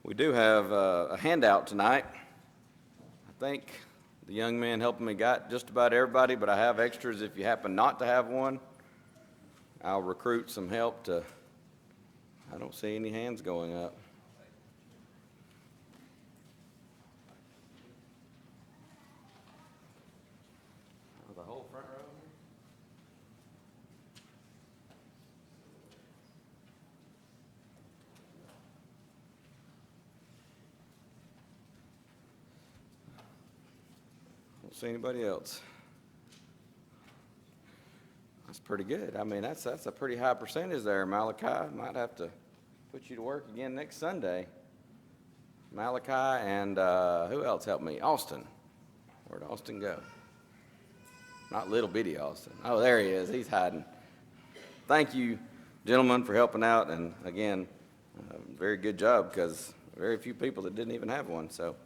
We do have a handout tonight. I think the young man helping me got just about everybody, but I have extras if you happen not to have one. I'll recruit some help to, I don't see any hands going up. The whole front row? Don't see anybody else. That's pretty good. I mean, that's a pretty high percentage there, Malachi. Might have to put you to work again next Sunday. Malachi and who else helped me? Austin. Where'd Austin go? Not little bitty Austin. Oh, there he is. He's hiding. Thank you, gentlemen, for helping out. And again, very good job, because very few people that didn't even have one. So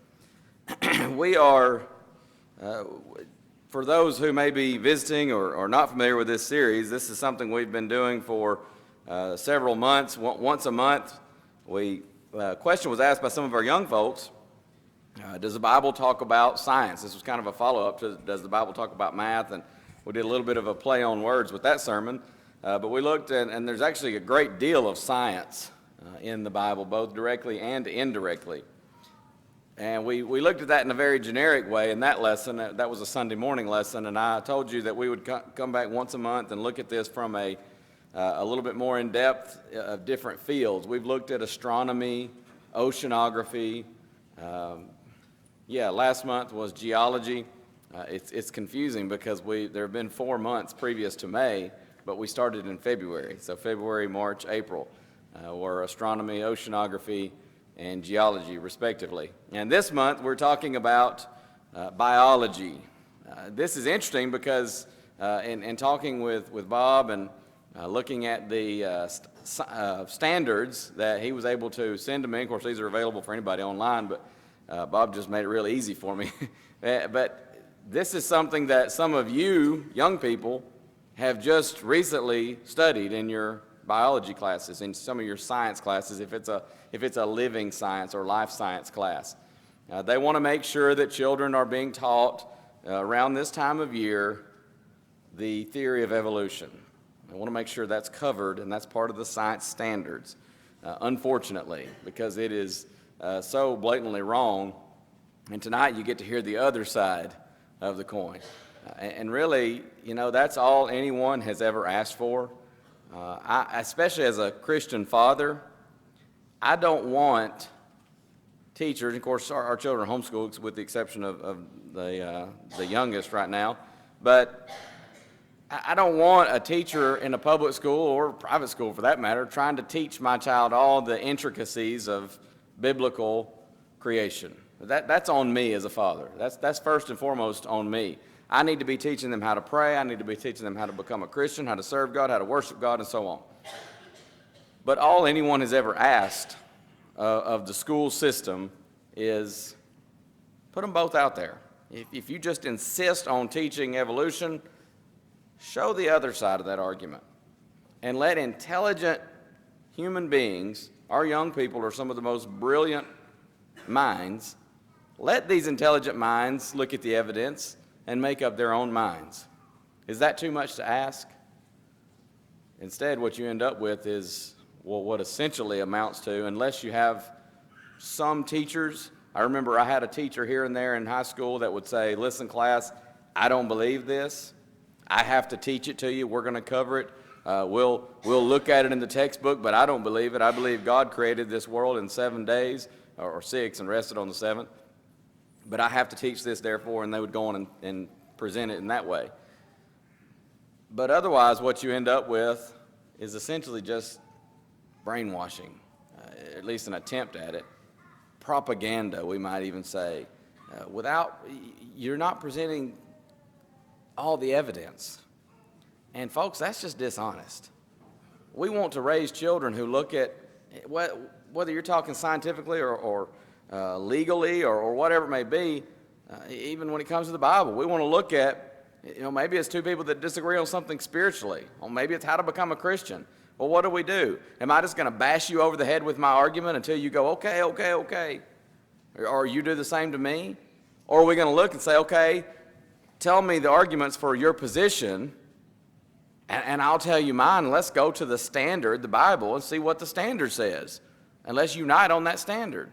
we are, for those who may be visiting or not familiar with this series, this is something we've been doing for several months. Once a month, a question was asked by some of our young folks, does the Bible talk about science? This was kind of a follow-up to, does the Bible talk about math? And we did a little bit of a play on words with that sermon. But we looked at, and there's actually a great deal of science in the Bible, both directly and indirectly. And we looked at that in a very generic way in that lesson. That was a Sunday morning lesson, and I told you that we would come back once a month and look at this from a little bit more in depth of different fields. We've looked at astronomy, oceanography. Last month was geology. It's confusing because there have been 4 months previous to May, but we started in February. So February, March, April were astronomy, oceanography, and geology, respectively. And this month, we're talking about biology. This is interesting because in talking with Bob and looking at the standards that he was able to send to me, of course, these are available for anybody online, but Bob just made it real easy for me. But this is something that some of you, young people, have just recently studied in your biology classes, in some of your science classes, if it's a living science or life science class. They want to make sure that children are being taught around this time of year the theory of evolution. They want to make sure that's covered, and that's part of the science standards, unfortunately, because it is so blatantly wrong. And tonight you get to hear the other side of the coin. And really, that's all anyone has ever asked for. Especially as a Christian father, I don't want teachers, of course our children are homeschooled with the exception of the youngest right now, but I don't want a teacher in a public school or private school for that matter trying to teach my child all the intricacies of biblical creation. That's on me as a father. That's first and foremost on me. I need to be teaching them how to pray. I need to be teaching them how to become a Christian, how to serve God, how to worship God, and so on. But all anyone has ever asked of the school system is put them both out there. If you just insist on teaching evolution, show the other side of that argument. And let intelligent human beings, our young people are some of the most brilliant minds, let these intelligent minds look at the evidence and make up their own minds. Is that too much to ask? Instead, what you end up with is, what essentially amounts to, unless you have some teachers. I remember I had a teacher here and there in high school that would say, listen, class, I don't believe this. I have to teach it to you. We're going to cover it. We'll look at it in the textbook, but I don't believe it. I believe God created this world in 7 days, or 6, and rested on the 7th. But I have to teach this, therefore, and they would go on and present it in that way. But otherwise, what you end up with is essentially just brainwashing, at least an attempt at it. Propaganda, we might even say. You're not presenting all the evidence. And folks, that's just dishonest. We want to raise children who look at, whether you're talking scientifically or legally or whatever it may be, even when it comes to the Bible, we want to look at, maybe it's two people that disagree on something spiritually, or maybe it's how to become a Christian. Well, what do? Am I just going to bash you over the head with my argument until you go, okay, okay, okay? Or you do the same to me? Or are we going to look and say, okay, tell me the arguments for your position, and I'll tell you mine, and let's go to the standard, the Bible, and see what the standard says. And let's unite on that standard,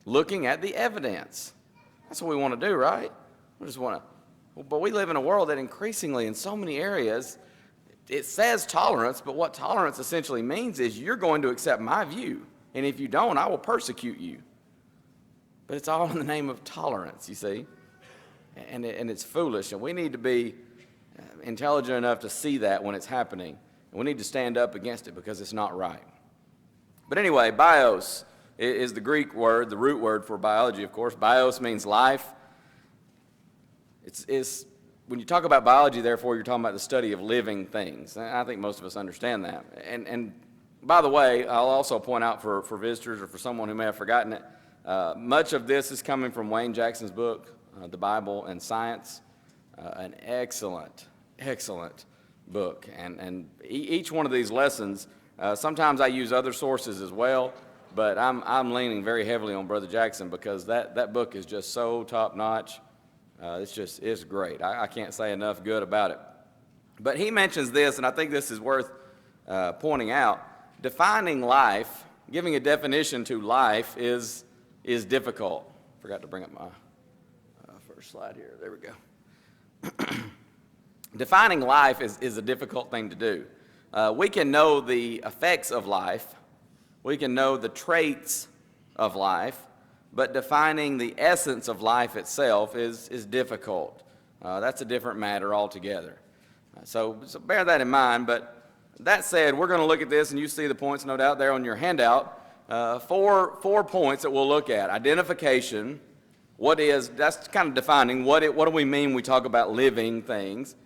looking at the evidence. That's what we want to do, right? We just want to. But we live in a world that increasingly, in so many areas, it says tolerance, but what tolerance essentially means is you're going to accept my view, and if you don't, I will persecute you. But it's all in the name of tolerance, you see, and it's foolish, and we need to be intelligent enough to see that when it's happening, and we need to stand up against it because it's not right. But anyway, bios is the Greek word, the root word for biology, of course. Bios means life. It's when you talk about biology, therefore, you're talking about the study of living things. And I think most of us understand that. And by the way, I'll also point out for visitors or for someone who may have forgotten it, much of this is coming from Wayne Jackson's book, The Bible and Science, an excellent book. And each one of these lessons, sometimes I use other sources as well, but I'm leaning very heavily on Brother Jackson because that book is just so top-notch. It's great. I can't say enough good about it. But he mentions this, and I think this is worth pointing out. Defining life, giving a definition to life is difficult. Forgot to bring up my first slide here. There we go. Defining life is a difficult thing to do. We can know the effects of life. We can know the traits of life. But defining the essence of life itself is difficult. That's a different matter altogether. So bear that in mind. But that said, we're going to look at this, and you see the points, no doubt, there on your handout. Four points that we'll look at. Identification. That's kind of defining what do we mean when we talk about living things.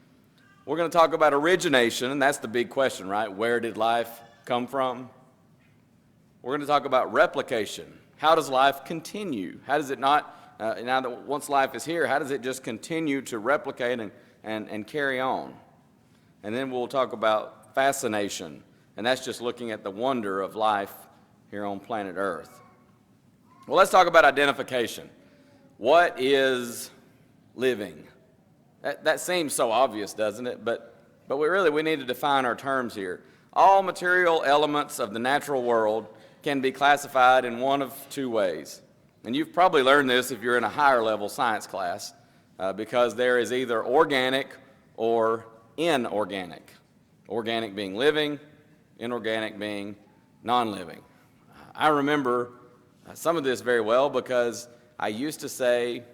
We're going to talk about origination, and that's the big question, right? Where did life come from? We're going to talk about replication. How does life continue? How does it not, now that once life is here, how does it just continue to replicate and carry on? And then we'll talk about fascination, and that's just looking at the wonder of life here on planet Earth. Well, let's talk about identification. What is living? That seems so obvious, doesn't it? But we need to define our terms here. All material elements of the natural world can be classified in one of two ways. And you've probably learned this if you're in a higher level science class, because there is either organic or inorganic. Organic being living, inorganic being non-living. I remember some of this very well because I used to say,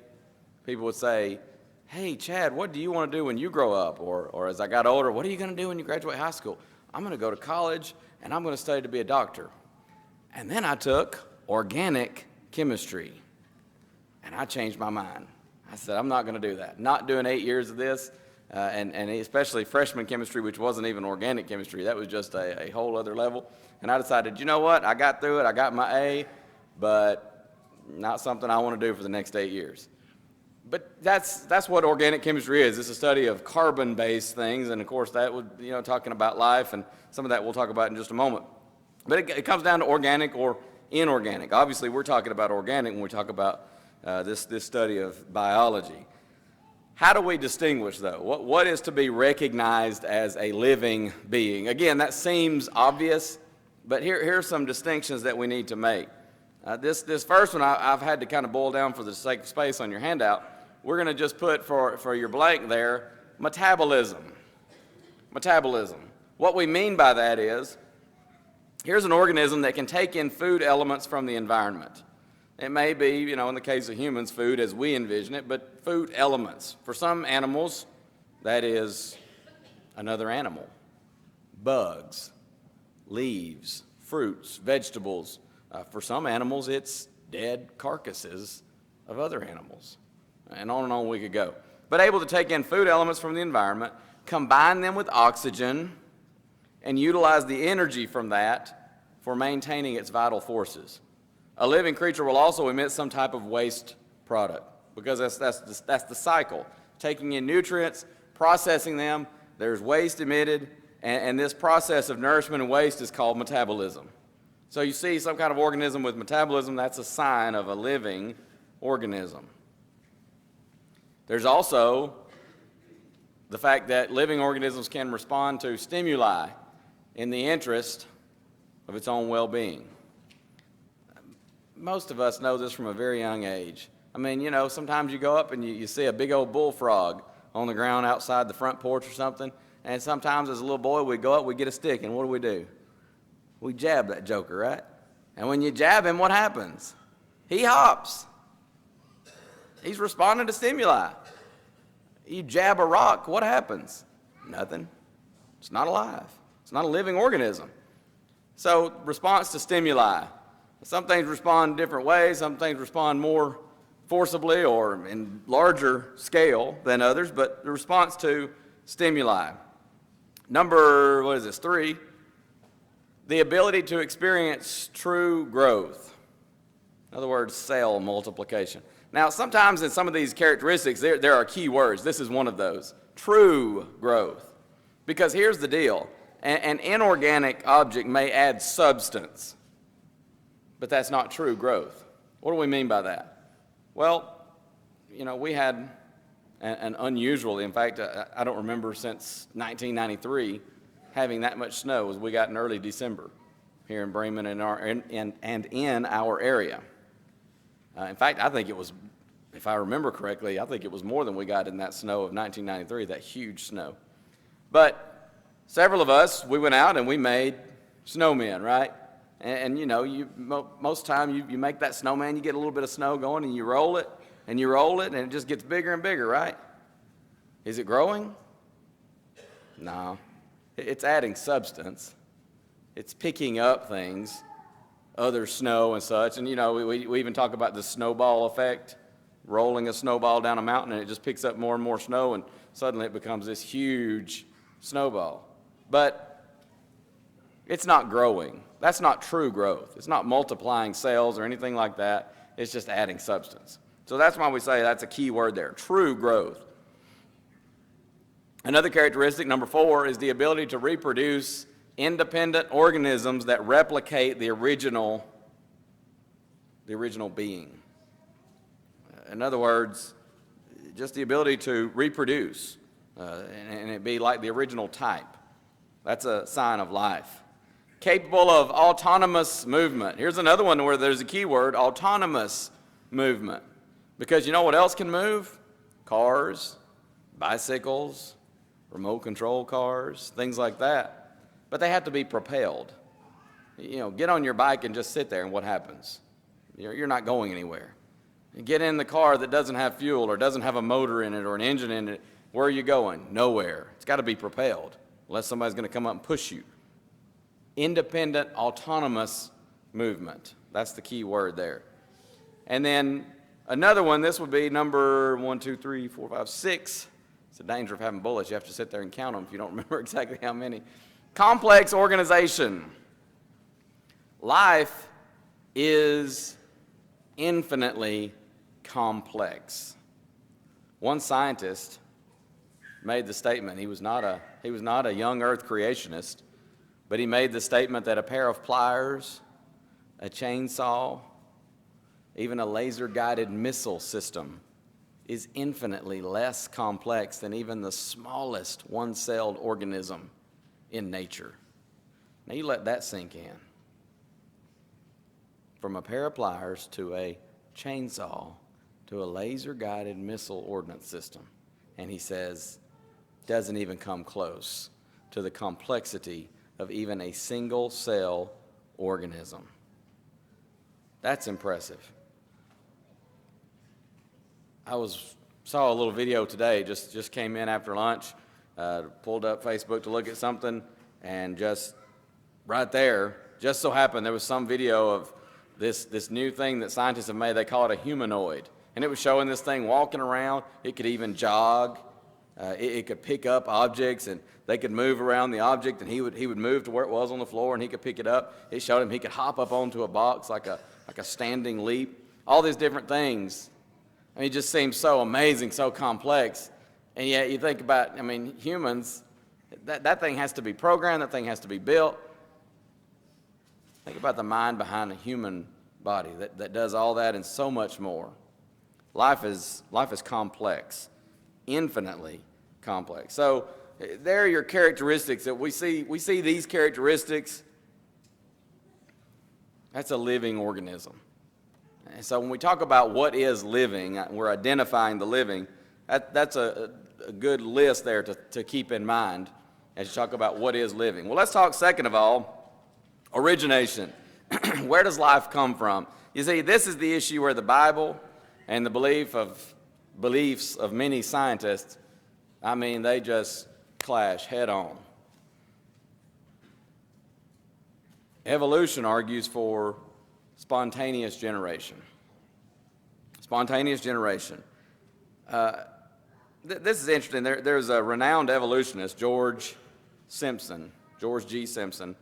people would say, hey, Chad, what do you want to do when you grow up? Or as I got older, what are you going to do when you graduate high school? I'm going to go to college, and I'm going to study to be a doctor. And then I took organic chemistry, and I changed my mind. I said, I'm not going to do that. Not doing 8 years of this, and especially freshman chemistry, which wasn't even organic chemistry. That was just a whole other level. And I decided, you know what? I got through it. I got my A, but not something I want to do for the next 8 years. But that's what organic chemistry is. It's a study of carbon-based things, and of course that would, talking about life, and some of that we'll talk about in just a moment. But it comes down to organic or inorganic. Obviously, we're talking about organic when we talk about this study of biology. How do we distinguish, though? What is to be recognized as a living being? Again, that seems obvious, but here are some distinctions that we need to make. This first one I've had to kind of boil down for the sake of space on your handout. We're going to just put for your blank there, metabolism. Metabolism. What we mean by that is, here's an organism that can take in food elements from the environment. It may be, in the case of humans, food as we envision it, but food elements. For some animals, that is another animal. Bugs, leaves, fruits, vegetables. For some animals, it's dead carcasses of other animals. And on we could go. But able to take in food elements from the environment, combine them with oxygen, and utilize the energy from that for maintaining its vital forces. A living creature will also emit some type of waste product, because that's the cycle. Taking in nutrients, processing them, there's waste emitted, and this process of nourishment and waste is called metabolism. So you see some kind of organism with metabolism, that's a sign of a living organism. There's also the fact that living organisms can respond to stimuli in the interest of its own well-being. Most of us know this from a very young age. I mean, you know, sometimes you go up and you see a big old bullfrog on the ground outside the front porch or something, and sometimes as a little boy we go up, we get a stick, and what do? We jab that joker, right? And when you jab him, what happens? He hops. He's responding to stimuli. You jab a rock, what happens? Nothing. It's not alive. It's not a living organism. So, response to stimuli. Some things respond different ways. Some things respond more forcibly or in larger scale than others, but the response to stimuli. Number, 3, the ability to experience true growth. In other words, cell multiplication. Now, sometimes in some of these characteristics, there are key words. This is one of those, true growth. Because here's the deal. An inorganic object may add substance, but that's not true growth. What do we mean by that? Well, you know, we had an unusual, in fact, I don't remember since 1993 having that much snow as we got in early December here in Bremen and in our area. In fact, I think it was, if I remember correctly, I think it was more than we got in that snow of 1993, that huge snow. But several of us, we went out and we made snowmen, right? And you know, most time you make that snowman, you get a little bit of snow going and you roll it, and it just gets bigger and bigger, right? Is it growing? No. It's adding substance. It's picking up things, other snow and such. And you know, we even talk about the snowball effect, rolling a snowball down a mountain and it just picks up more and more snow and suddenly it becomes this huge snowball. But it's not growing. That's not true growth. It's not multiplying cells or anything like that. It's just adding substance. So that's why we say that's a key word there, true growth. Another characteristic, number 4, is the ability to reproduce independent organisms that replicate the original being. In other words, just the ability to reproduce, and it be like the original type. That's a sign of life. Capable of autonomous movement. Here's another one where there's a key word, autonomous movement. Because you know what else can move? Cars, bicycles, remote control cars, things like that. But they have to be propelled. You know, get on your bike and just sit there, and what happens? You're not going anywhere. You get in the car that doesn't have fuel or doesn't have a motor in it or an engine in it, where are you going? Nowhere. It's got to be propelled, unless somebody's going to come up and push you. Independent, autonomous movement. That's the key word there. And then another one, this would be number 1, 2, 3, 4, 5, 6. It's the danger of having bullets. You have to sit there and count them if you don't remember exactly how many. Complex organization. Life is infinitely complex. One scientist made the statement, he was not a young earth creationist, but he made the statement that a pair of pliers, a chainsaw, even a laser-guided missile system is infinitely less complex than even the smallest one-celled organism in nature. Now you let that sink in. From a pair of pliers to a chainsaw to a laser-guided missile ordnance system. And he says, doesn't even come close to the complexity of even a single-cell organism. That's impressive. I saw a little video today, just came in after lunch, pulled up Facebook to look at something, and just right there, just so happened there was some video of this new thing that scientists have made. They call it a humanoid. And it was showing this thing walking around. It could even jog. It could pick up objects, and they could move around the object, and he would move to where it was on the floor, and he could pick it up. It showed him he could hop up onto a box like a standing leap. All these different things. I mean, it just seems so amazing, so complex. And yet you think about, I mean, humans, That thing has to be programmed, that thing has to be built. Think about the mind behind a human body that does all that and so much more. Life is complex, infinitely complex. So there are your characteristics that we see these characteristics. That's a living organism. And so when we talk about what is living, we're identifying the living. That's a good list there to keep in mind as you talk about what is living. Well, let's talk second of all, origination. Where does life come from? You see, this is the issue where the Bible and the beliefs of many scientists, they just clash head on. Evolution argues for spontaneous generation. Spontaneous generation. This is interesting. There's a renowned evolutionist, George G. Simpson.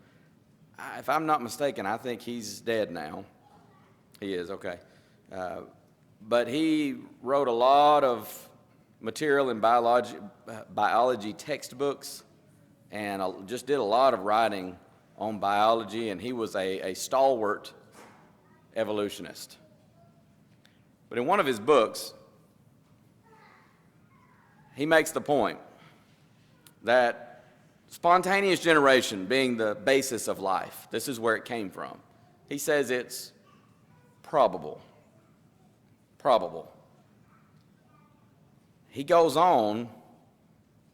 If I'm not mistaken, I think he's dead now. He is, okay. But he wrote a lot of material in biology textbooks and just did a lot of writing on biology, and he was a stalwart evolutionist. But in one of his books, he makes the point that spontaneous generation being the basis of life, this is where it came from. He says it's probable. He goes on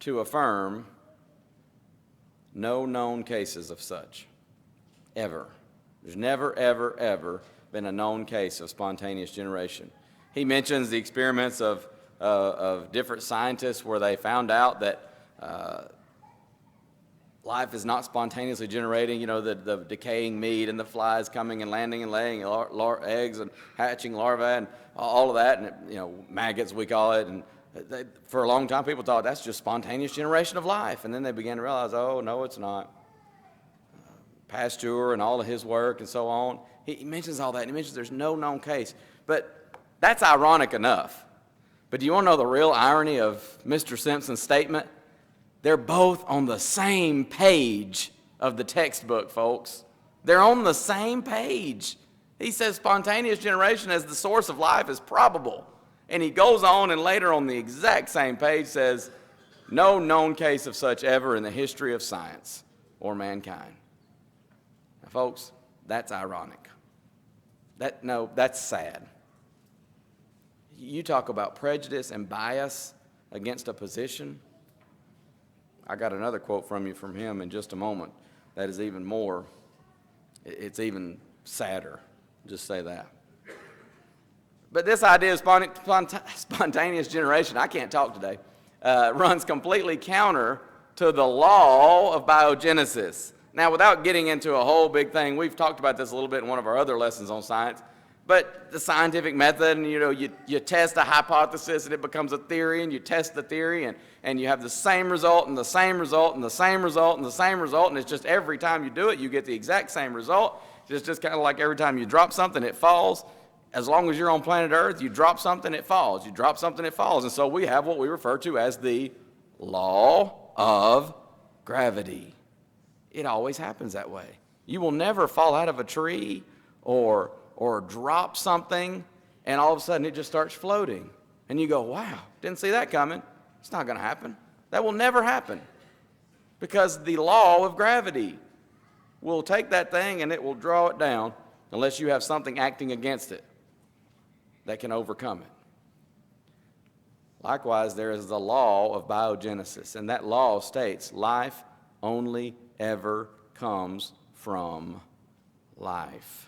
to affirm no known cases of such, ever. There's never, ever, ever been a known case of spontaneous generation. He mentions the experiments of different scientists where they found out that life is not spontaneously generating, the decaying meat and the flies coming and landing and laying eggs and hatching larvae and all of that, and maggots we call it. And for a long time people thought that's just spontaneous generation of life. And then they began to realize, oh, no, it's not. Pasteur and all of his work and so on, he mentions all that. And he mentions there's no known case. But that's ironic enough. But do you want to know the real irony of Mr. Simpson's statement? They're both on the same page of the textbook, folks. They're on the same page. He says spontaneous generation as the source of life is probable. And he goes on and later on the exact same page says, no known case of such ever in the history of science or mankind. Now, folks, that's ironic. That's sad. You talk about prejudice and bias against a position. I got another quote from him in just a moment that is even more, it's even sadder. Just say that. But this idea of spontaneous generation, I can't talk today, runs completely counter to the law of biogenesis. Now, without getting into a whole big thing, we've talked about this a little bit in one of our other lessons on science, but the scientific method, and you test a hypothesis and it becomes a theory, and you test the theory, and you have the same result and the same result and the same result and the same result, and it's just every time you do it, you get the exact same result. It's just kind of like every time you drop something, it falls. As long as you're on planet Earth, you drop something, it falls. You drop something, it falls. And so we have what we refer to as the law of gravity. It always happens that way. You will never fall out of a tree or drop something, and all of a sudden it just starts floating. And you go, wow, didn't see that coming. It's not going to happen. That will never happen. Because the law of gravity will take that thing and it will draw it down unless you have something acting against it that can overcome it. Likewise, there is the law of biogenesis, and that law states life only ever comes from life.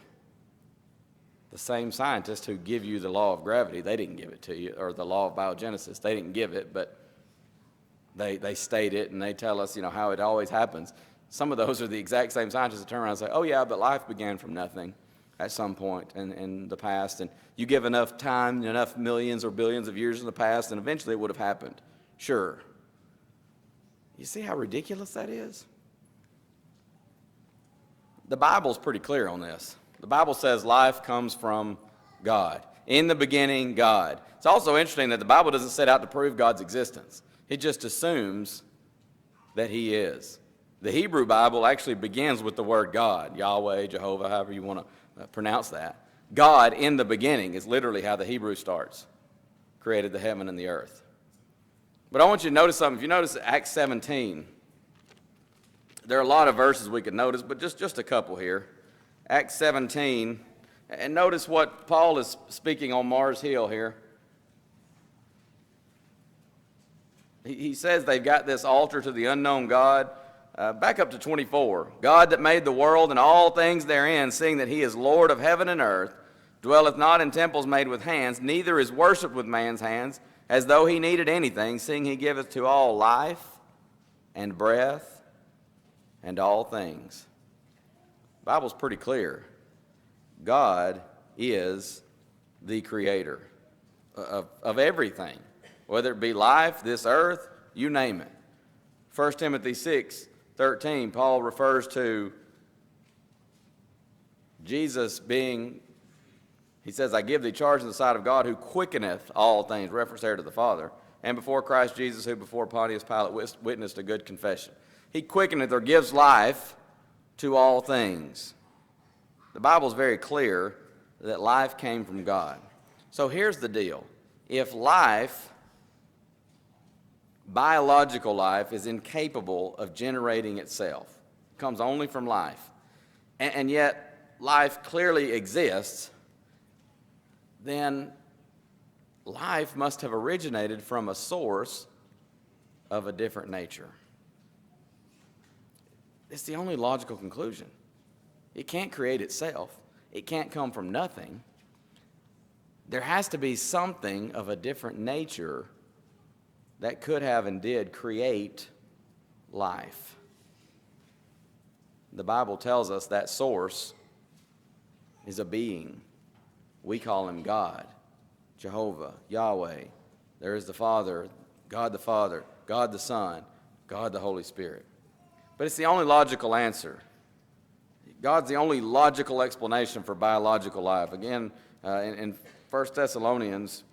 The same scientists who give you the law of gravity, they didn't give it to you, or the law of biogenesis, they didn't give it, but they state it and they tell us, how it always happens. Some of those are the exact same scientists that turn around and say, oh yeah, but life began from nothing at some point in the past, and you give enough time, enough millions or billions of years in the past, and eventually it would have happened. Sure. You see how ridiculous that is? The Bible's pretty clear on this. The Bible says life comes from God. In the beginning, God. It's also interesting that the Bible doesn't set out to prove God's existence. It just assumes that he is. The Hebrew Bible actually begins with the word God, Yahweh, Jehovah, however you want to pronounce that. God in the beginning is literally how the Hebrew starts. Created the heaven and the earth. But I want you to notice something. If you notice Acts 17, there are a lot of verses we could notice, but just a couple here. Acts 17, and notice what Paul is speaking on Mars Hill here. He says they've got this altar to the unknown God. Back up to 24. God that made the world and all things therein, seeing that he is Lord of heaven and earth, dwelleth not in temples made with hands, neither is worshipped with man's hands, as though he needed anything, seeing he giveth to all life and breath and all things. The Bible's pretty clear. God is the creator of everything, whether it be life, this earth, you name it. 1 Timothy 6:13, Paul refers to Jesus being, he says, I give thee charge in the sight of God who quickeneth all things, reference there to the Father, and before Christ Jesus, who before Pontius Pilate witnessed a good confession. He quickeneth or gives life to all things. The Bible is very clear that life came from God. So here's the deal. If life, biological life, is incapable of generating itself, comes only from life, and yet life clearly exists, then life must have originated from a source of a different nature. It's the only logical conclusion. It can't create itself. It can't come from nothing. There has to be something of a different nature that could have and did create life. The Bible tells us that source is a being. We call him God, Jehovah, Yahweh. There is the Father, God the Son, God the Holy Spirit. But it's the only logical answer. God's the only logical explanation for biological life. Again, in 1 Thessalonians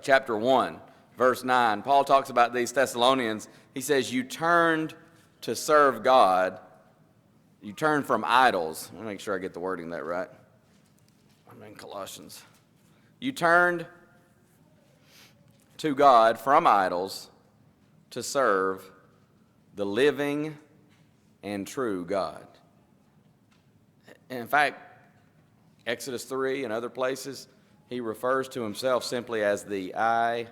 chapter 1, verse 9, Paul talks about these Thessalonians. He says, you turned to serve God. You turned from idols. Let me make sure I get the wording that right. I'm in Colossians. You turned to God from idols to serve the living and true God. In fact, Exodus 3 and other places, he refers to himself simply as the I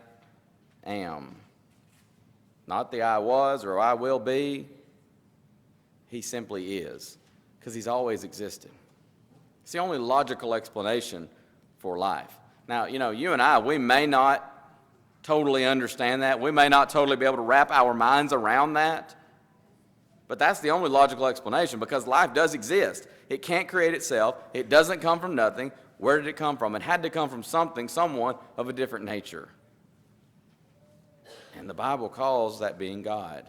am. Not the I was or I will be. He simply is, because he's always existed. It's the only logical explanation for life. Now, you and I, we may not totally understand that. We may not totally be able to wrap our minds around that. But that's the only logical explanation, because life does exist. It can't create itself. It doesn't come from nothing. Where did it come from? It had to come from something, someone of a different nature. And the Bible calls that being God.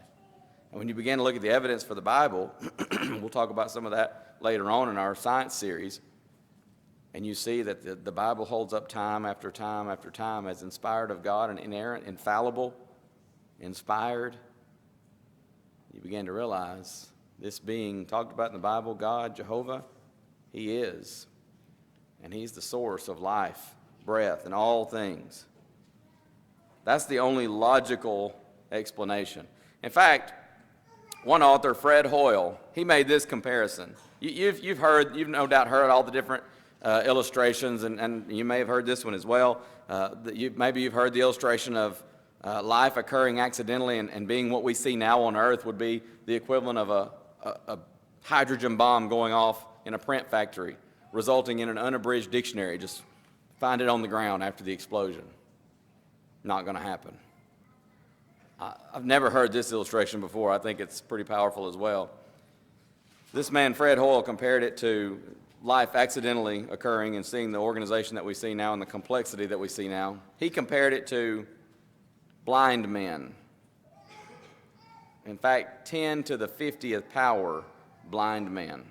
And when you begin to look at the evidence for the Bible, we'll talk about some of that later on in our science series, and you see that the Bible holds up time after time after time as inspired of God and inerrant, infallible, inspired. You begin to realize this being talked about in the Bible, God, Jehovah, he is. And he's the source of life, breath, and all things. That's the only logical explanation. In fact, one author, Fred Hoyle, he made this comparison. You've no doubt heard all the different illustrations, and you may have heard this one as well. Maybe you've heard the illustration of life occurring accidentally and being what we see now on Earth would be the equivalent of a hydrogen bomb going off in a print factory, resulting in an unabridged dictionary. Just find it on the ground after the explosion. Not going to happen. I've never heard this illustration before. I think it's pretty powerful as well. This man, Fred Hoyle, compared it to life accidentally occurring and seeing the organization that we see now and the complexity that we see now. He compared it to blind men. In fact, 10 to the 50th power blind men.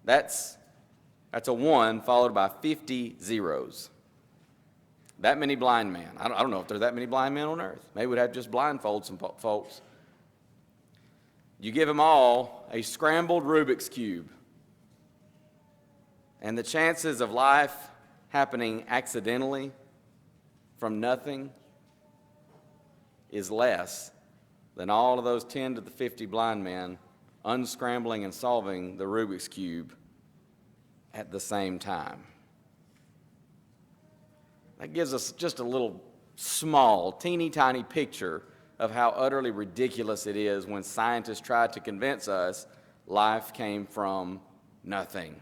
That's a 1 followed by 50 zeros. That many blind men. I don't know if there's that many blind men on earth. Maybe we'd have to just blindfold some folks. You give them all a scrambled Rubik's Cube, and the chances of life happening accidentally from nothing is less than all of those 10 to the 50 blind men unscrambling and solving the Rubik's Cube at the same time. That gives us just a little small, teeny tiny picture of how utterly ridiculous it is when scientists try to convince us life came from nothing.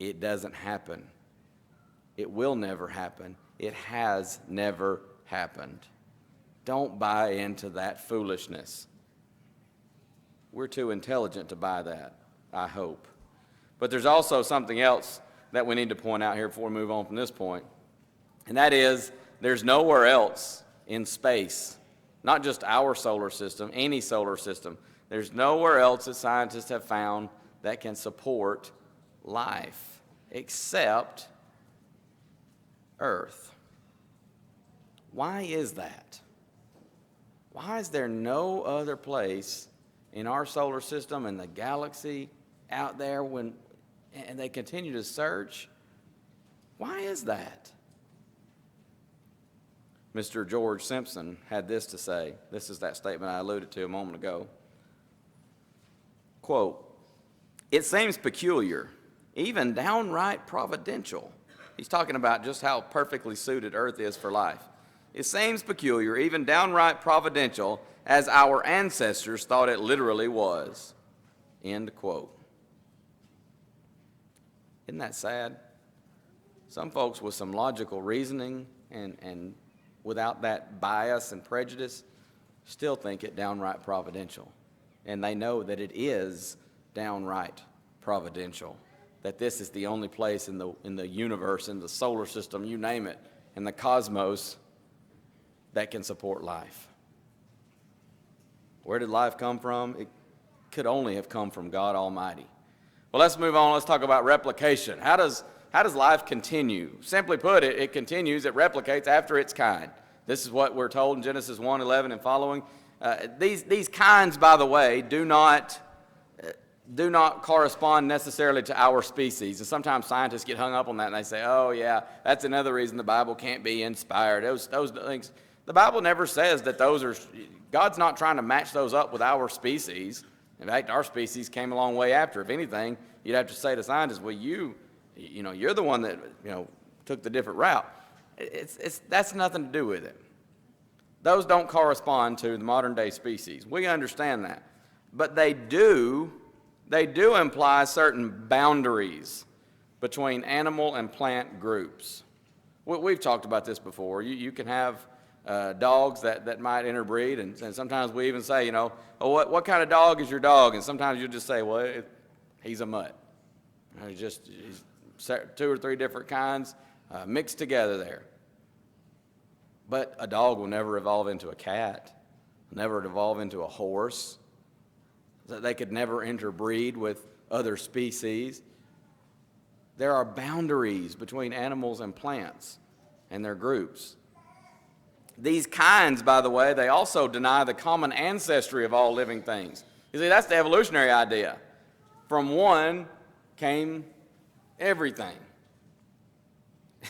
It doesn't happen. It will never happen. It has never happened. Don't buy into that foolishness. We're too intelligent to buy that, I hope. But there's also something else that we need to point out here before we move on from this point, and that is there's nowhere else in space, not just our solar system, any solar system, there's nowhere else that scientists have found that can support life except Earth. Why is that? Why is there no other place in our solar system and the galaxy out there and they continue to search? Why is that? Mr. George Simpson had this to say. This is that statement I alluded to a moment ago. Quote, "It seems peculiar, even downright providential." He's talking about just how perfectly suited Earth is for life. "It seems peculiar, even downright providential, as our ancestors thought it literally was." End quote. Isn't that sad? Some folks with some logical reasoning and without that bias and prejudice still think it downright providential. And they know that it is downright providential, that this is the only place in the universe, in the solar system, you name it, in the cosmos, that can support life. Where did life come from? It could only have come from God Almighty. Well, let's move on. Let's talk about replication. How does life continue? Simply put, it continues, it replicates after its kind. This is what we're told in Genesis 1:11 and following. These kinds, by the way, do not correspond necessarily to our species. And sometimes scientists get hung up on that and they say, oh yeah, that's another reason the Bible can't be inspired. Those things. The Bible never says that those are, God's not trying to match those up with our species. In fact, our species came a long way after. If anything, you'd have to say to scientists, well, you're the one that, took the different route. That's nothing to do with it. Those don't correspond to the modern day species. We understand that. But they do imply certain boundaries between animal and plant groups. We've talked about this before. You can have dogs that might interbreed, and sometimes we even say, what kind of dog is your dog? And sometimes you just say, well, he's a mutt. He's 2 or 3 different kinds mixed together there. But a dog will never evolve into a cat, never evolve into a horse. They could never interbreed with other species. There are boundaries between animals and plants and their groups. These kinds, by the way, they also deny the common ancestry of all living things. You see, that's the evolutionary idea. From one came everything.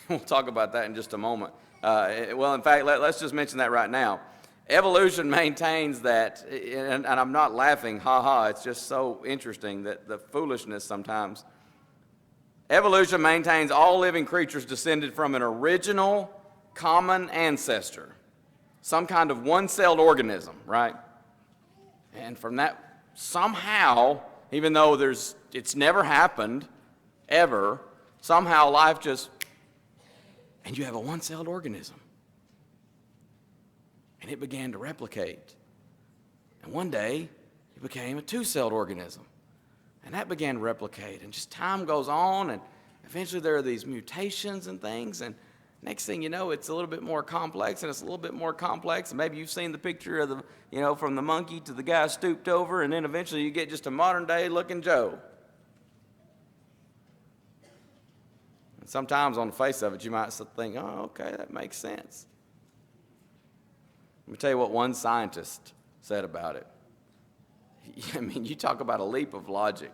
We'll talk about that in just a moment. Well, in fact, let's just mention that right now. Evolution maintains that, and I'm not laughing, it's just so interesting that the foolishness sometimes. Evolution maintains all living creatures descended from an original common ancestor, some kind of one-celled organism, right? And from that, somehow, even though it's never happened, ever, somehow life and you have a one-celled organism. And it began to replicate. And one day, it became a 2-celled organism. And that began to replicate. And just time goes on, and eventually there are these mutations and things, and next thing you know, it's a little bit more complex, and it's a little bit more complex. And maybe you've seen the picture of from the monkey to the guy stooped over, and then eventually you get just a modern-day looking Joe. And sometimes on the face of it, you might think, oh, okay, that makes sense. Let me tell you what one scientist said about it. I mean, you talk about a leap of logic.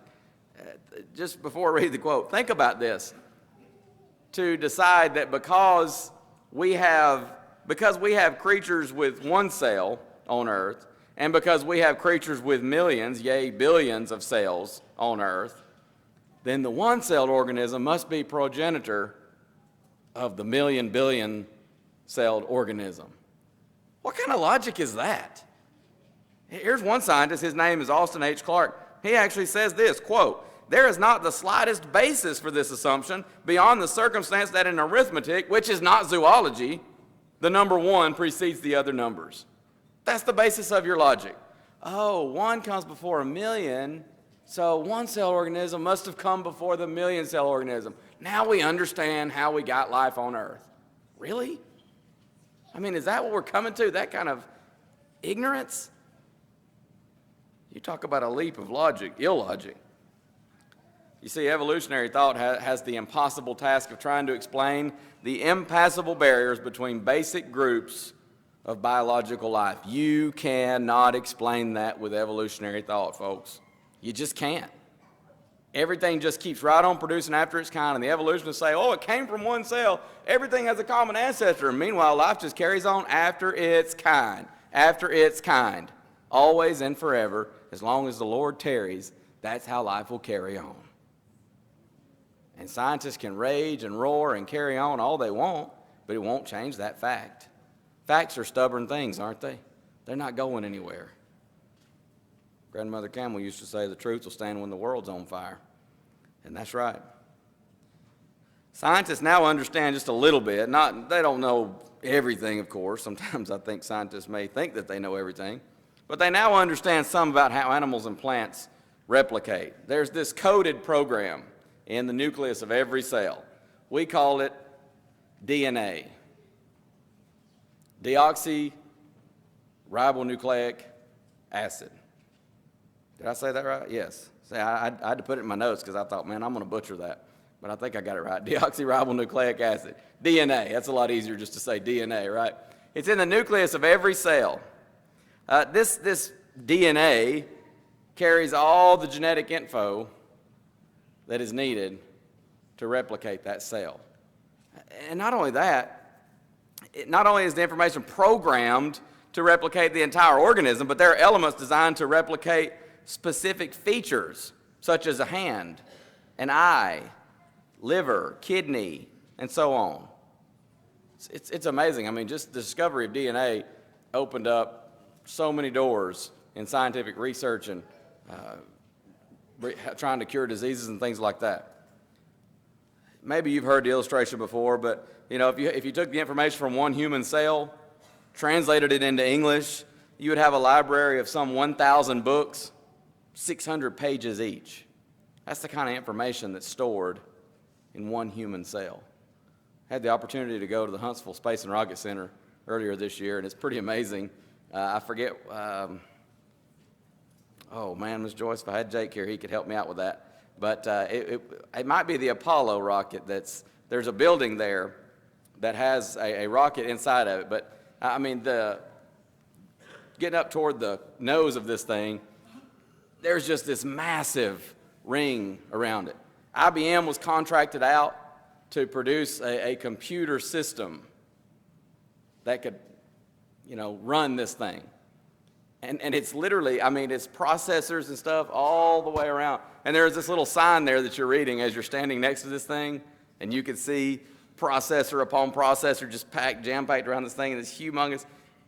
Just before I read the quote, think about this. To decide that because we have creatures with one cell on Earth, and because we have creatures with millions, yea, billions of cells on Earth, then the one-celled organism must be progenitor of the million, billion-celled organism. What kind of logic is that? Here's one scientist, his name is Austin H. Clarke. He actually says this, quote, "There is not the slightest basis for this assumption beyond the circumstance that in arithmetic, which is not zoology, the number 1 precedes the other numbers." That's the basis of your logic. Oh, 1 comes before a million, so one-cell organism must have come before the million-cell organism. Now we understand how we got life on Earth. Really? I mean, is that what we're coming to, that kind of ignorance? You talk about a leap of logic, illogic. You see, evolutionary thought has the impossible task of trying to explain the impassable barriers between basic groups of biological life. You cannot explain that with evolutionary thought, folks. You just can't. Everything just keeps right on producing after its kind, and the evolutionists say, oh, it came from one cell. Everything has a common ancestor. And meanwhile, life just carries on after its kind, always and forever. As long as the Lord tarries, that's how life will carry on. And scientists can rage and roar and carry on all they want, but it won't change that fact. Facts are stubborn things, aren't they? They're not going anywhere. Grandmother Campbell used to say the truth will stand when the world's on fire. And that's right. Scientists now understand just a little bit. They don't know everything, of course. Sometimes I think scientists may think that they know everything. But they now understand some about how animals and plants replicate. There's this coded program in the nucleus of every cell. We call it DNA. Deoxyribonucleic acid. Did I say that right? Yes. See, I had to put it in my notes because I thought, man, I'm going to butcher that. But I think I got it right. Deoxyribonucleic acid. DNA. That's a lot easier just to say DNA, right? It's in the nucleus of every cell. This DNA carries all the genetic info that is needed to replicate that cell. And not only that, not only is the information programmed to replicate the entire organism, but there are elements designed to replicate specific features, such as a hand, an eye, liver, kidney, and so on. It's amazing. I mean, just the discovery of DNA opened up so many doors in scientific research and trying to cure diseases and things like that. Maybe you've heard the illustration before, but if you took the information from one human cell, translated it into English, you would have a library of some 1,000 books, 600 pages each. That's the kind of information that's stored in one human cell. I had the opportunity to go to the Huntsville Space and Rocket Center earlier this year, and it's pretty amazing. I forget, Ms. Joyce, if I had Jake here, he could help me out with that. But it might be the Apollo rocket there's a building there that has a rocket inside of it. But, I mean, getting up toward the nose of this thing, there's just this massive ring around it. IBM was contracted out to produce a computer system that could, run this thing. And it's literally, it's processors and stuff all the way around. And there's this little sign there that you're reading as you're standing next to this thing, and you can see processor upon processor just jam-packed around this thing, and it's humongous.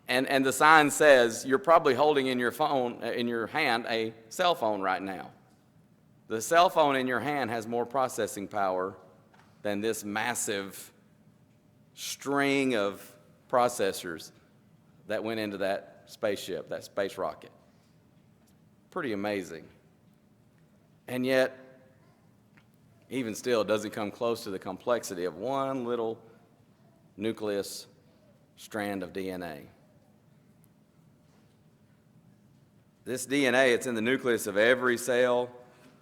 And the sign says, you're probably holding in your hand, a cell phone right now. The cell phone in your hand has more processing power than this massive string of processors that went into that spaceship, that space rocket. Pretty amazing. And yet, even still, it doesn't come close to the complexity of one little nucleus strand of DNA. This DNA, it's in the nucleus of every cell.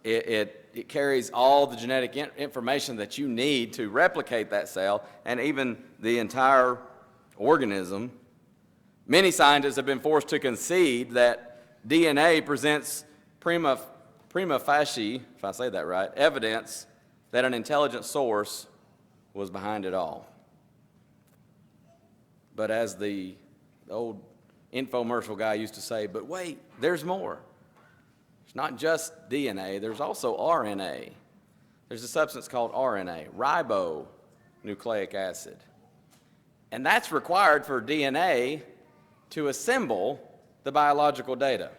It carries all the genetic information that you need to replicate that cell and even the entire organism. Many scientists have been forced to concede that DNA presents prima facie, if I say that right, evidence that an intelligent source was behind it all. But as the old infomercial guy used to say, but wait, there's more. It's not just DNA, there's also RNA. There's a substance called RNA, ribonucleic acid. And that's required for DNA to assemble the biological data.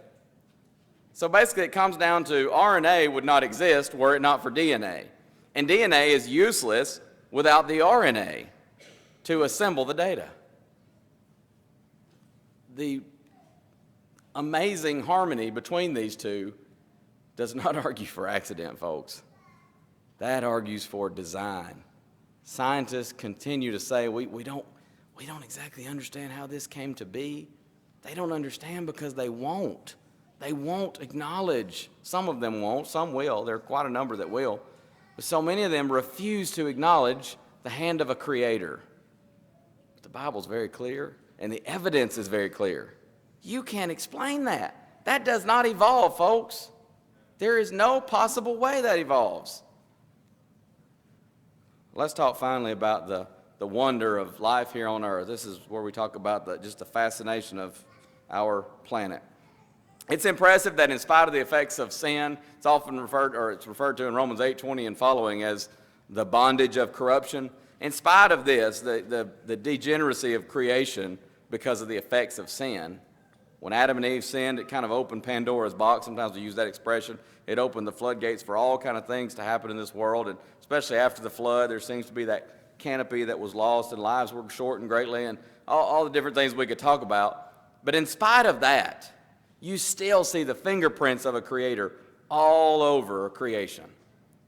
So basically it comes down to RNA would not exist were it not for DNA. And DNA is useless without the RNA to assemble the data. The amazing harmony between these two does not argue for accident, folks. That argues for design. Scientists continue to say, we don't exactly understand how this came to be. They don't understand because they won't. They won't acknowledge. Some of them won't, some will. There are quite a number that will. But so many of them refuse to acknowledge the hand of a creator. But the Bible's very clear, and the evidence is very clear. You can't explain that. That does not evolve, folks. There is no possible way that evolves. Let's talk finally about the wonder of life here on earth. This is where we talk about just the fascination of our planet. It's impressive that in spite of the effects of sin, it's often referred to in Romans 8:20 and following as the bondage of corruption. In spite of this, the degeneracy of creation because of the effects of sin, when Adam and Eve sinned, it kind of opened Pandora's box. Sometimes we use that expression. It opened the floodgates for all kind of things to happen in this world, and especially after the flood, there seems to be that canopy that was lost and lives were shortened greatly and all the different things we could talk about. But in spite of that, you still see the fingerprints of a creator all over creation.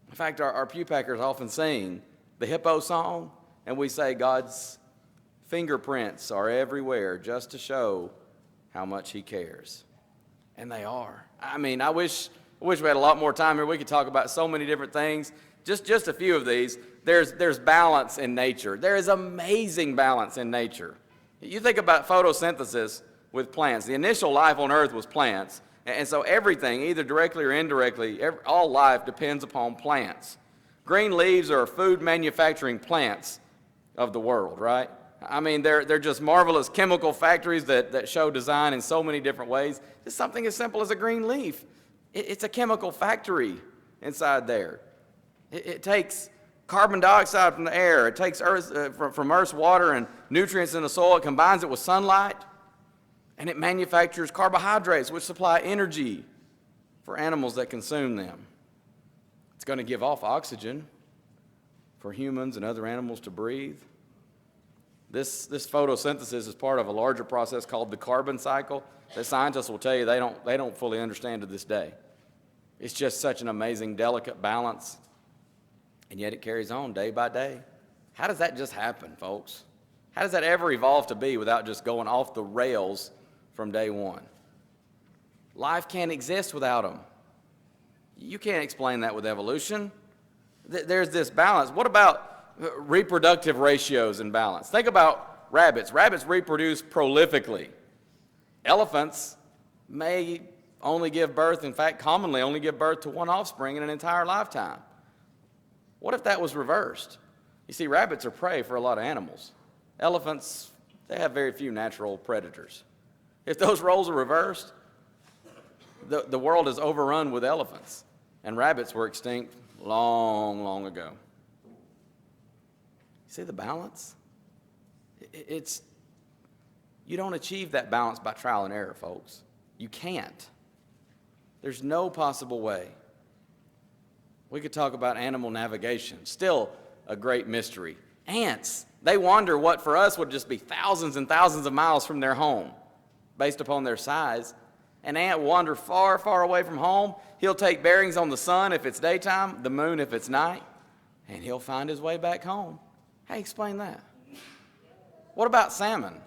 In fact, our pew packers often sing the hippo song, and we say God's fingerprints are everywhere just to show how much he cares. And they are. I mean, I wish we had a lot more time here. We could talk about so many different things. Just a few of these. There's balance in nature. There is amazing balance in nature. You think about photosynthesis with plants. The initial life on earth was plants. And so everything, either directly or indirectly, all life depends upon plants. Green leaves are food manufacturing plants of the world, right? I mean, they're just marvelous chemical factories that show design in so many different ways. Just something as simple as a green leaf. It's a chemical factory inside there. It takes carbon dioxide from the air. It takes from Earth's water and nutrients in the soil. It combines it with sunlight, and it manufactures carbohydrates, which supply energy for animals that consume them. It's going to give off oxygen for humans and other animals to breathe. This photosynthesis is part of a larger process called the carbon cycle that scientists will tell you they don't fully understand to this day. It's just such an amazing, delicate balance, and yet it carries on day by day. How does that just happen, folks? How does that ever evolve to be without just going off the rails from day one? Life can't exist without them. You can't explain that with evolution. There's this balance. What about reproductive ratios and balance? Think about rabbits. Rabbits reproduce prolifically. Elephants may only give birth, in fact, commonly only give birth to one offspring in an entire lifetime. What if that was reversed? You see, rabbits are prey for a lot of animals. Elephants, they have very few natural predators. If those roles are reversed, the world is overrun with elephants, and rabbits were extinct long, long ago. See the balance? You don't achieve that balance by trial and error, folks. You can't. There's no possible way. We could talk about animal navigation, still a great mystery. Ants, they wander what for us would just be thousands and thousands of miles from their home based upon their size. An ant will wander far, far away from home. He'll take bearings on the sun if it's daytime, the moon if it's night, and he'll find his way back home. How do you explain that? What about salmon?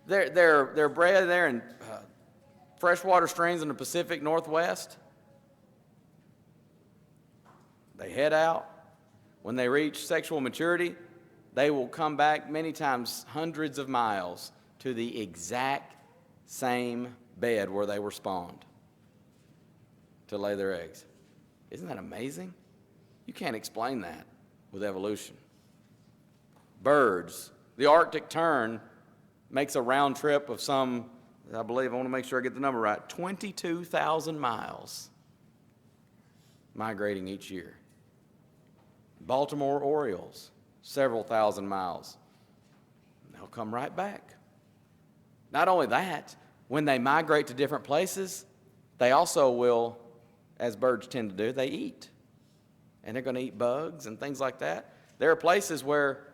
They're bred there in freshwater streams in the Pacific Northwest. They head out. When they reach sexual maturity, they will come back many times hundreds of miles to the exact same bed where they were spawned. to lay their eggs. Isn't that amazing? You can't explain that with evolution. Birds. The Arctic tern makes a round trip of some, I believe, I want to make sure I get the number right, 22,000 miles migrating each year. Baltimore Orioles, several thousand miles. They'll come right back. Not only that, when they migrate to different places, they also will, as birds tend to do, they eat. And they're going to eat bugs and things like that. There are places where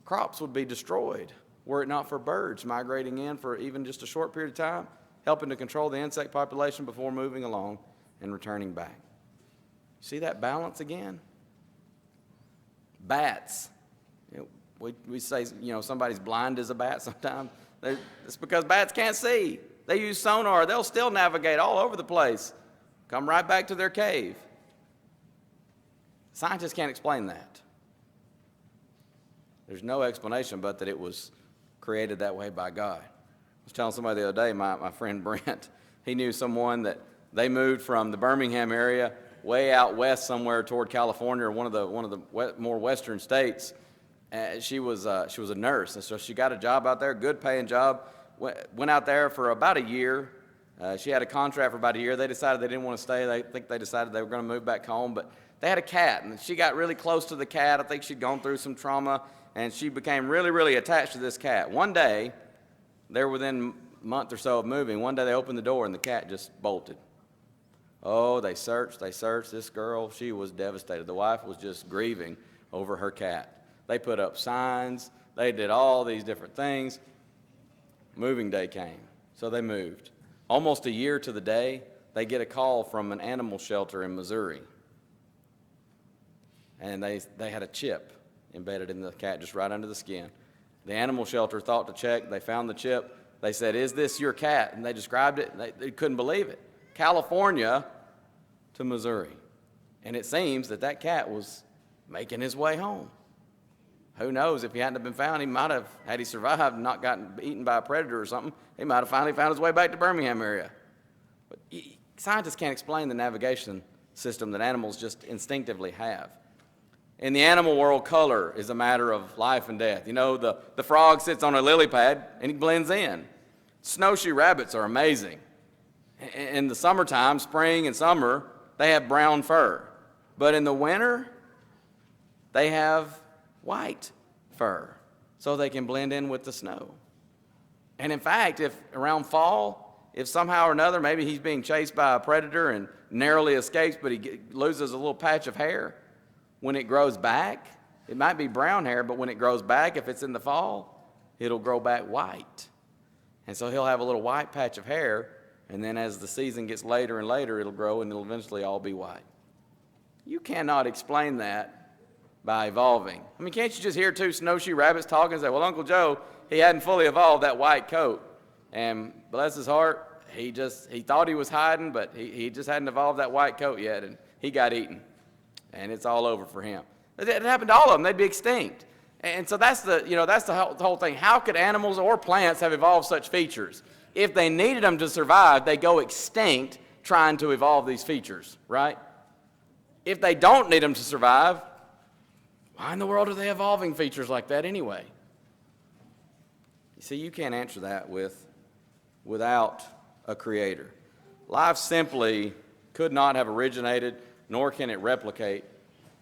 crops would be destroyed were it not for birds migrating in for even just a short period of time, helping to control the insect population before moving along and returning back. See that balance again? Bats. We say, somebody's blind as a bat sometimes. It's because bats can't see. They use sonar. They'll still navigate all over the place. Come right back to their cave. Scientists can't explain that. There's no explanation but that it was created that way by God. I was telling somebody the other day, my friend Brent, he knew someone that they moved from the Birmingham area way out west somewhere toward California or one of the more western states. She was a nurse, and so she got a job out there, good paying job. Went out there for about a year. She had a contract for about a year. They decided they didn't want to stay. They decided they were going to move back home, but they had a cat, and she got really close to the cat. I think she'd gone through some trauma, and she became really, really attached to this cat. One day, they were within a month or so of moving. One day they opened the door, and the cat just bolted. Oh, they searched. This girl, she was devastated. The wife was just grieving over her cat. They put up signs. They did all these different things. Moving day came, so they moved. Almost a year to the day, they get a call from an animal shelter in Missouri. And they had a chip embedded in the cat just right under the skin. The animal shelter thought to check. They found the chip. They said, "Is this your cat?" And they described it. And they couldn't believe it. California to Missouri. And it seems that cat was making his way home. Who knows, if he hadn't been found, he might have, had he survived and not gotten eaten by a predator or something, he might have finally found his way back to Birmingham area. But scientists can't explain the navigation system that animals just instinctively have. In the animal world, color is a matter of life and death. The frog sits on a lily pad and he blends in. Snowshoe rabbits are amazing. In the summertime, spring and summer, they have brown fur. But in the winter, they have white fur so they can blend in with the snow. And in fact, if around fall, if somehow or another, maybe he's being chased by a predator and narrowly escapes, but he loses a little patch of hair, when it grows back, it might be brown hair, but when it grows back, if it's in the fall, it'll grow back white. And so he'll have a little white patch of hair, and then as the season gets later and later, it'll grow and it'll eventually all be white. You cannot explain that by evolving. I mean, can't you just hear two snowshoe rabbits talking and say, well, Uncle Joe, he hadn't fully evolved that white coat. And bless his heart, he thought he was hiding, but he just hadn't evolved that white coat yet, and he got eaten. And it's all over for him. It happened to all of them. They'd be extinct. And so that's the whole thing. How could animals or plants have evolved such features? If they needed them to survive, they go extinct trying to evolve these features, right? If they don't need them to survive, why in the world are they evolving features like that anyway? You see, you can't answer that without a creator. Life simply could not have originated, nor can it replicate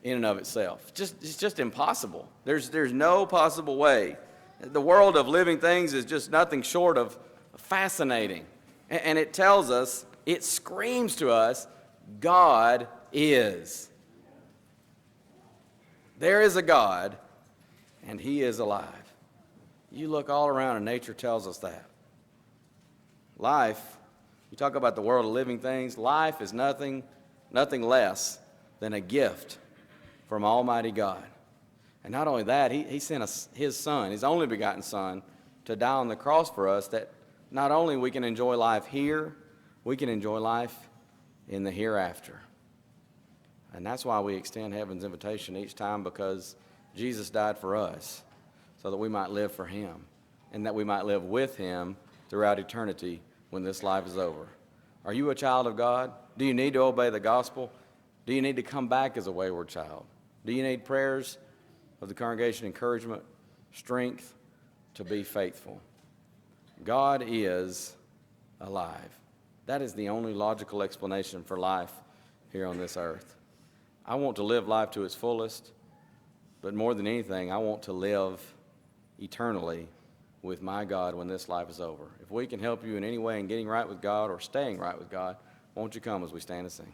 in and of itself. It's just impossible. There's no possible way. The world of living things is just nothing short of fascinating. And it tells us, it screams to us, God is. There is a God, and He is alive. You look all around, and nature tells us that. Life, you talk about the world of living things, life is nothing less than a gift from Almighty God. And not only that, He sent us His Son, His only begotten Son, to die on the cross for us, that not only we can enjoy life here, we can enjoy life in the hereafter. And that's why we extend heaven's invitation each time, because Jesus died for us so that we might live for Him and that we might live with Him throughout eternity when this life is over. Are you a child of God? Do you need to obey the gospel? Do you need to come back as a wayward child? Do you need prayers of the congregation, encouragement, strength to be faithful? God is alive. That is the only logical explanation for life here on this earth. I want to live life to its fullest, but more than anything, I want to live eternally with my God when this life is over. If we can help you in any way in getting right with God or staying right with God, won't you come as we stand and sing?